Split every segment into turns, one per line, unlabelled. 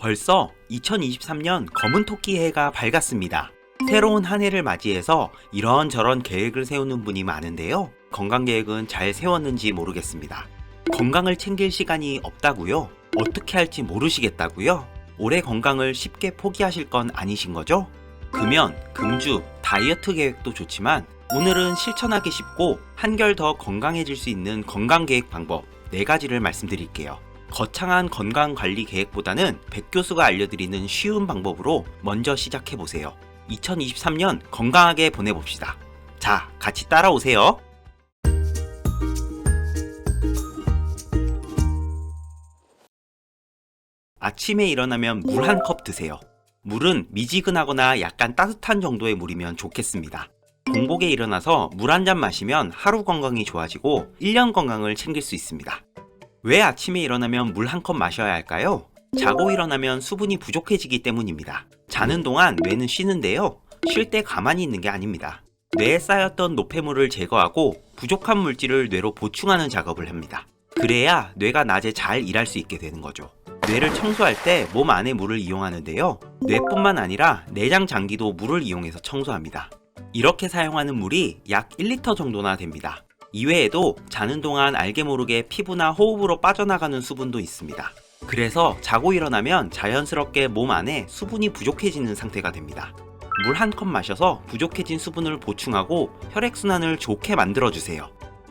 벌써 2023년 검은 토끼 해가 밝았습니다. 새로운 한 해를 맞이해서 이런저런 계획을 세우는 분이 많은데요. 건강 계획은 잘 세웠는지 모르겠습니다. 건강을 챙길 시간이 없다고요? 어떻게 할지 모르시겠다고요? 올해 건강을 쉽게 포기하실 건 아니신 거죠? 금연, 금주, 다이어트 계획도 좋지만 오늘은 실천하기 쉽고 한결 더 건강해질 수 있는 건강 계획 방법 4가지를 말씀드릴게요. 거창한 건강 관리 계획보다는 백 교수가 알려드리는 쉬운 방법으로 먼저 시작해보세요. 2023년 건강하게 보내봅시다. 자, 같이 따라오세요. 아침에 일어나면 물 한 컵 드세요. 물은 미지근하거나 약간 따뜻한 정도의 물이면 좋겠습니다. 공복에 일어나서 물 한 잔 마시면 하루 건강이 좋아지고 1년 건강을 챙길 수 있습니다. 왜 아침에 일어나면 물 한 컵 마셔야 할까요? 자고 일어나면 수분이 부족해지기 때문입니다. 자는 동안 뇌는 쉬는데요. 쉴 때 가만히 있는 게 아닙니다. 뇌에 쌓였던 노폐물을 제거하고 부족한 물질을 뇌로 보충하는 작업을 합니다. 그래야 뇌가 낮에 잘 일할 수 있게 되는 거죠. 뇌를 청소할 때 몸 안에 물을 이용하는데요. 뇌뿐만 아니라 내장 장기도 물을 이용해서 청소합니다. 이렇게 사용하는 물이 약 1리터 정도나 됩니다. 이외에도 자는 동안 알게 모르게 피부나 호흡으로 빠져나가는 수분도 있습니다. 그래서 자고 일어나면 자연스럽게 몸 안에 수분이 부족해지는 상태가 됩니다. 물 한 컵 마셔서 부족해진 수분을 보충하고 혈액순환을 좋게 만들어주세요.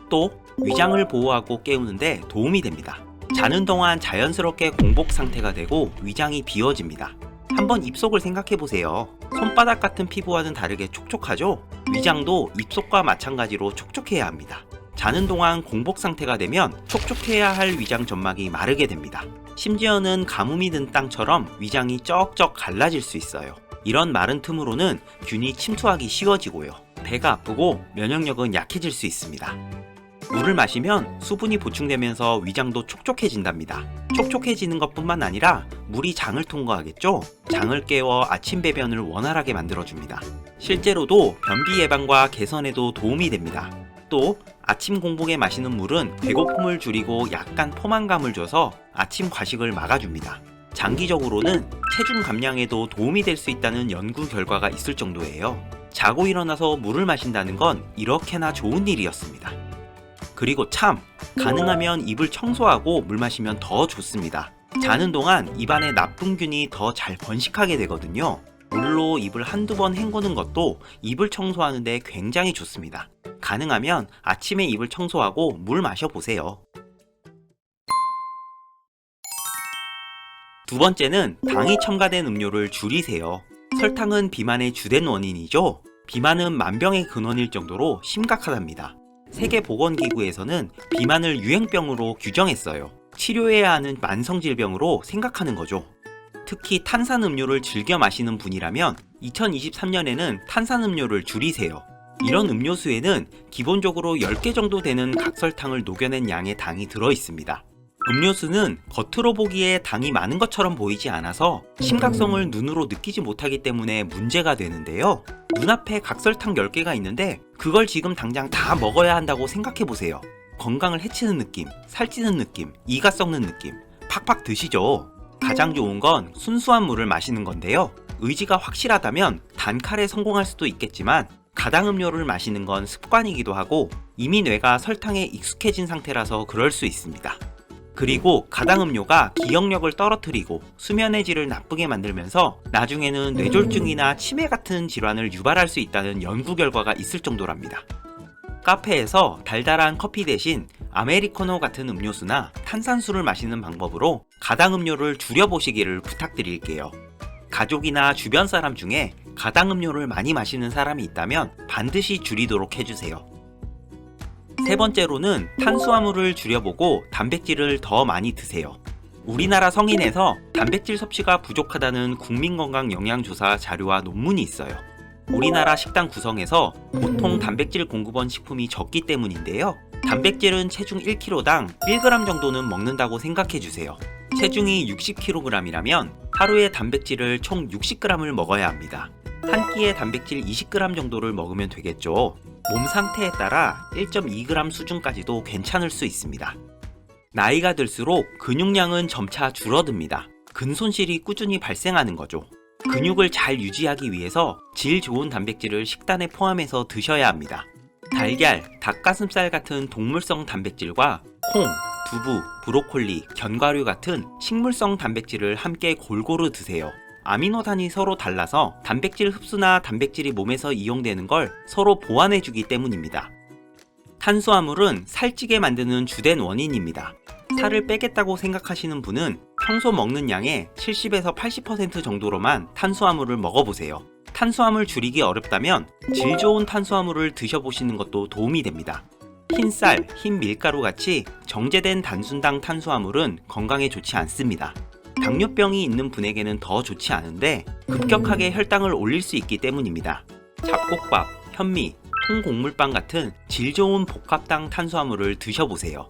또 위장을 보호하고 깨우는데 도움이 됩니다. 자는 동안 자연스럽게 공복 상태가 되고 위장이 비워집니다. 한번 입속을 생각해보세요. 손바닥 같은 피부와는 다르게 촉촉하죠? 위장도 입속과 마찬가지로 촉촉해야 합니다. 자는 동안 공복 상태가 되면 촉촉해야 할 위장 점막이 마르게 됩니다. 심지어는 가뭄이 든 땅처럼 위장이 쩍쩍 갈라질 수 있어요. 이런 마른 틈으로는 균이 침투하기 쉬워지고요. 배가 아프고 면역력은 약해질 수 있습니다. 물을 마시면 수분이 보충되면서 위장도 촉촉해진답니다. 촉촉해지는 것뿐만 아니라 물이 장을 통과하겠죠? 장을 깨워 아침 배변을 원활하게 만들어줍니다. 실제로도 변비 예방과 개선에도 도움이 됩니다. 또 아침 공복에 마시는 물은 배고픔을 줄이고 약간 포만감을 줘서 아침 과식을 막아줍니다. 장기적으로는 체중 감량에도 도움이 될 수 있다는 연구 결과가 있을 정도예요. 자고 일어나서 물을 마신다는 건 이렇게나 좋은 일이었습니다. 그리고 참, 가능하면 입을 청소하고 물 마시면 더 좋습니다. 자는 동안 입안에 나쁜 균이 더 잘 번식하게 되거든요. 물로 입을 한두 번 헹구는 것도 입을 청소하는데 굉장히 좋습니다. 가능하면 아침에 입을 청소하고 물 마셔보세요. 두 번째는 당이 첨가된 음료를 줄이세요. 설탕은 비만의 주된 원인이죠. 비만은 만병의 근원일 정도로 심각하답니다. 세계보건기구에서는 비만을 유행병으로 규정했어요. 치료해야 하는 만성질병으로 생각하는 거죠. 특히 탄산음료를 즐겨 마시는 분이라면 2023년에는 탄산음료를 줄이세요. 이런 음료수에는 기본적으로 10개 정도 되는 각설탕을 녹여낸 양의 당이 들어있습니다. 음료수는 겉으로 보기에 당이 많은 것처럼 보이지 않아서 심각성을 눈으로 느끼지 못하기 때문에 문제가 되는데요. 눈앞에 각설탕 10개가 있는데 그걸 지금 당장 다 먹어야 한다고 생각해보세요. 건강을 해치는 느낌, 살찌는 느낌, 이가 썩는 느낌, 팍팍 드시죠. 가장 좋은 건 순수한 물을 마시는 건데요. 의지가 확실하다면 단칼에 성공할 수도 있겠지만 가당음료를 마시는 건 습관이기도 하고 이미 뇌가 설탕에 익숙해진 상태라서 그럴 수 있습니다. 그리고 가당음료가 기억력을 떨어뜨리고 수면의 질을 나쁘게 만들면서 나중에는 뇌졸중이나 치매 같은 질환을 유발할 수 있다는 연구 결과가 있을 정도랍니다. 카페에서 달달한 커피 대신 아메리카노 같은 음료수나 탄산수를 마시는 방법으로 가당음료를 줄여보시기를 부탁드릴게요. 가족이나 주변 사람 중에 가당음료를 많이 마시는 사람이 있다면 반드시 줄이도록 해주세요. 세 번째로는 탄수화물을 줄여보고 단백질을 더 많이 드세요. 우리나라 성인에서 단백질 섭취가 부족하다는 국민건강영양조사 자료와 논문이 있어요. 우리나라 식단 구성에서 보통 단백질 공급원 식품이 적기 때문인데요. 단백질은 체중 1kg당 1g 정도는 먹는다고 생각해주세요. 체중이 60kg이라면 하루에 단백질을 총 60g을 먹어야 합니다. 한 끼에 단백질 20g 정도를 먹으면 되겠죠. 몸 상태에 따라 1.2g 수준까지도 괜찮을 수 있습니다. 나이가 들수록 근육량은 점차 줄어듭니다. 근손실이 꾸준히 발생하는 거죠. 근육을 잘 유지하기 위해서 질 좋은 단백질을 식단에 포함해서 드셔야 합니다. 달걀, 닭가슴살 같은 동물성 단백질과 콩, 두부, 브로콜리, 견과류 같은 식물성 단백질을 함께 골고루 드세요. 아미노산이 서로 달라서 단백질 흡수나 단백질이 몸에서 이용되는 걸 서로 보완해주기 때문입니다. 탄수화물은 살찌게 만드는 주된 원인입니다. 살을 빼겠다고 생각하시는 분은 평소 먹는 양의 70에서 80% 정도로만 탄수화물을 먹어보세요. 탄수화물 줄이기 어렵다면 질 좋은 탄수화물을 드셔보시는 것도 도움이 됩니다. 흰쌀, 흰 밀가루 같이 정제된 단순당 탄수화물은 건강에 좋지 않습니다. 당뇨병이 있는 분에게는 더 좋지 않은데 급격하게 혈당을 올릴 수 있기 때문입니다. 잡곡밥, 현미, 통곡물빵 같은 질 좋은 복합당 탄수화물을 드셔보세요.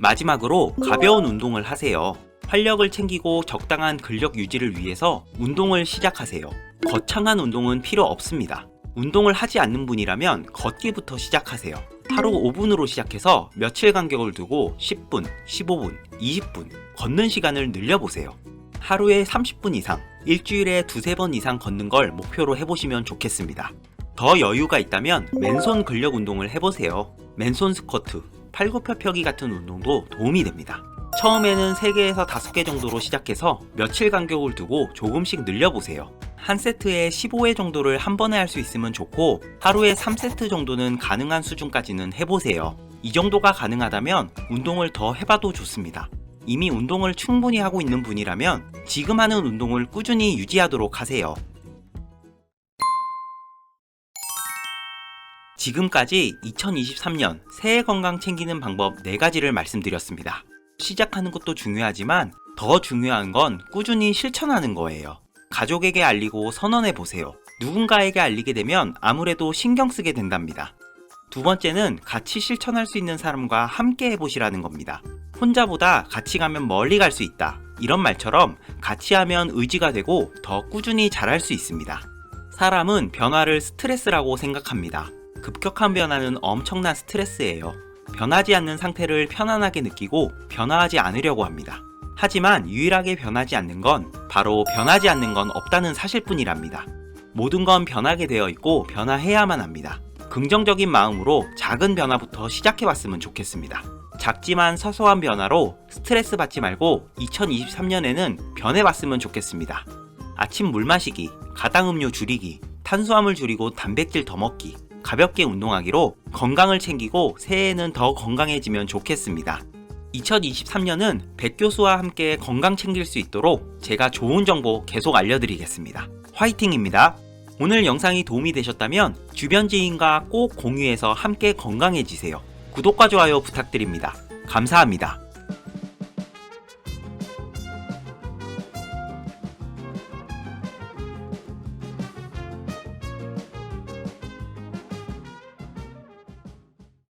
마지막으로 가벼운 운동을 하세요. 활력을 챙기고 적당한 근력 유지를 위해서 운동을 시작하세요. 거창한 운동은 필요 없습니다. 운동을 하지 않는 분이라면 걷기부터 시작하세요. 하루 5분으로 시작해서 며칠 간격을 두고 10분, 15분, 20분 걷는 시간을 늘려보세요. 하루에 30분 이상, 일주일에 2-3번 이상 걷는 걸 목표로 해보시면 좋겠습니다. 더 여유가 있다면 맨손 근력 운동을 해보세요. 맨손 스쿼트, 팔굽혀펴기 같은 운동도 도움이 됩니다. 처음에는 3개에서 5개 정도로 시작해서 며칠 간격을 두고 조금씩 늘려보세요. 한 세트에 15회 정도를 한 번에 할 수 있으면 좋고 하루에 3세트 정도는 가능한 수준까지는 해보세요. 이 정도가 가능하다면 운동을 더 해봐도 좋습니다. 이미 운동을 충분히 하고 있는 분이라면 지금 하는 운동을 꾸준히 유지하도록 하세요. 지금까지 2023년 새해 건강 챙기는 방법 4가지를 말씀드렸습니다. 시작하는 것도 중요하지만 더 중요한 건 꾸준히 실천하는 거예요. 가족에게 알리고 선언해 보세요. 누군가에게 알리게 되면 아무래도 신경 쓰게 된답니다. 두 번째는 같이 실천할 수 있는 사람과 함께 해보시라는 겁니다. 혼자보다 같이 가면 멀리 갈 수 있다. 이런 말처럼 같이 하면 의지가 되고 더 꾸준히 잘할 수 있습니다. 사람은 변화를 스트레스라고 생각합니다. 급격한 변화는 엄청난 스트레스예요. 변하지 않는 상태를 편안하게 느끼고 변화하지 않으려고 합니다. 하지만 유일하게 변하지 않는 건 바로 변하지 않는 건 없다는 사실뿐이랍니다. 모든 건 변하게 되어 있고 변화해야만 합니다. 긍정적인 마음으로 작은 변화부터 시작해봤으면 좋겠습니다. 작지만 사소한 변화로 스트레스 받지 말고 2023년에는 변해봤으면 좋겠습니다. 아침 물 마시기, 가당 음료 줄이기, 탄수화물 줄이고 단백질 더 먹기, 가볍게 운동하기로 건강을 챙기고 새해에는 더 건강해지면 좋겠습니다. 2023년은 백 교수와 함께 건강 챙길 수 있도록 제가 좋은 정보 계속 알려드리겠습니다. 화이팅입니다. 오늘 영상이 도움이 되셨다면 주변 지인과 꼭 공유해서 함께 건강해지세요. 구독과 좋아요 부탁드립니다. 감사합니다.